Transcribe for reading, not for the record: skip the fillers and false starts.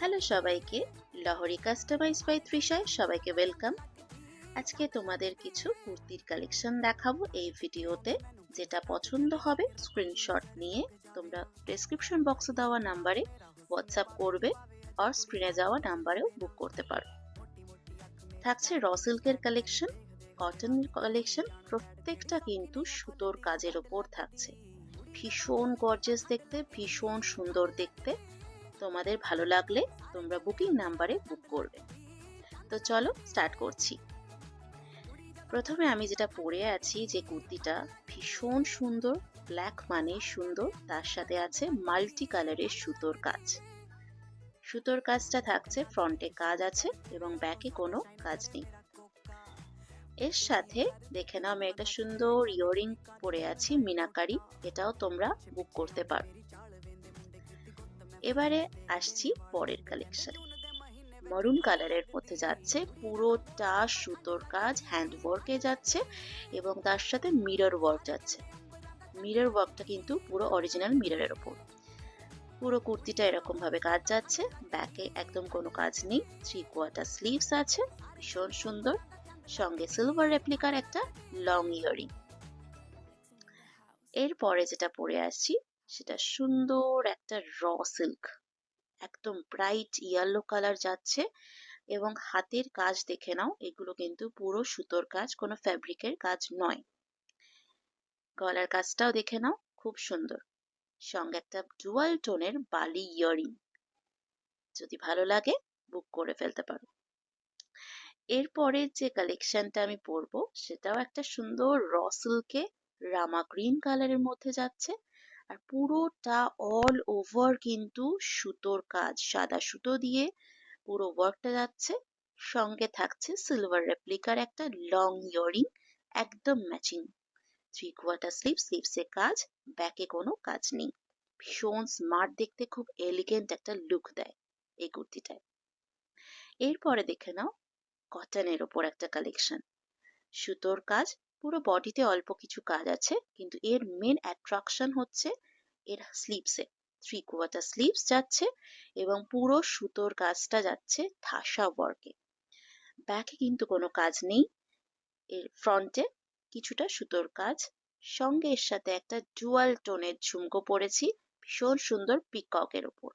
Hello সবাইকে, লহরী customise by তৃষায় সবাইকে welcome. আজকে তোমাদের কিছু কুর্তির কালেকশন দেখাবো এই ভিডিওতে। যেটা পছন্দ হবে স্ক্রিনশট নিয়ে তোমরা ডেসক্রিপশন বক্সে দেওয়া নাম্বারে হোয়াটসঅ্যাপ করবে আর স্ক্রিনে যাওয়া নাম্বারেও বুক করতে পারো। থাকছে র সিল্কের কালেকশন, কটনের কালেকশন, প্রত্যেকটা কিন্তু সুতোর কাজের ওপর থাকছে। ভীষণ গর্জিয়াস দেখতে, ভীষণ সুন্দর দেখতে। তোমাদের ভালো লাগলে তোমরা বুকিং নাম্বারে বুক করবে। তো চলো স্টার্ট করছি। প্রথমে আমি যেটা পরে আছি, যে কুর্তিটা ভীষণ সুন্দর, ব্ল্যাক মানে সুন্দর, তার সাথে আছে মাল্টি কালারের সুতোর কাজ। সুতোর কাজটা থাকছে, ফ্রন্টে কাজ আছে এবং ব্যাকে কোনো কাজ নেই। এর সাথে দেখে নাও, আমি একটা সুন্দর ইয়াররিং পরে আছি মিনাকারি, এটাও তোমরা বুক করতে পারো। এবারে আসছি পরের কালেকশন। মরুন কালারের মধ্যে যাচ্ছে, পুরোটা সুতোর কাজ, হ্যান্ড ওয়ার্কে যাচ্ছে এবং তার সাথে মিরর ওয়ার্ক যাচ্ছে। মিরর ওয়ার্কটা কিন্তু পুরো অরিজিনাল মিররের ওপর। পুরো কুর্তিটা এরকম ভাবে কাজ যাচ্ছে, ব্যাকে একদম কোনো কাজ নেই। 3/4 স্লিভস আছে, ভীষণ সুন্দর, সঙ্গে সিলভার রেপ্লিকার একটা লং ইয়ারিং। এরপরে যেটা পরে আসছি সেটা সুন্দর একটা র সিল্ক, একদম ব্রাইট ইয়েলো কালার যাচ্ছে এবং হাতের কাজ দেখে নাও, এগুলো কিন্তু পুরো সুতোর কাজ, কোনো ফ্যাব্রিকের কাজ নয়। গলার কাজটাও দেখে নাও, খুব সুন্দর, সঙ্গে একটা ডুয়াল টোনের বালি ইয়ারিং। যদি ভালো লাগে বুক করে ফেলতে পারো। এরপরের যে কালেকশনটা আমি পরবো সেটাও একটা সুন্দর র সিল্কে রামা গ্রিন কালারের মধ্যে যাচ্ছে, আর পুরোটা অল ওভার কিন্তু সুতোর কাজ, সাদা সুতো দিয়ে পুরো ওয়ার্কটা যাচ্ছে। সঙ্গে থাকছে সিলভার রেপ্লিকার একটা লং ইয়ারিং, একদম ম্যাচিং। 3/4 স্লিভসে কাজ, ব্যাকে কোনো কাজ নেই। ভীষণ স্মার্ট দেখতে, খুব এলিগেন্ট একটা লুক দেয় এই কুর্তিটায়। এরপরে দেখে নাও কটনের ওপর একটা কালেকশন। সুতোর কাজ, পুরো বডিতে অল্প কিছু কাজ আছে, কিন্তু এর মেন অ্যাট্রাকশন হচ্ছে এর স্লিভসে। 3/4 স্লিভস যাচ্ছে এবং পুরো সুতোর কাজটা যাচ্ছে ঠাসা ওয়ার্কে। ব্যাকে কিন্তু কোনো কাজ নেই। এর ফ্রন্টে কিছুটা সুতোর কাজ, সঙ্গে এর সাথে একটা ডুয়াল টোনের ঝুমকো পরেছি, ভীষণ সুন্দর পিককের ওপর।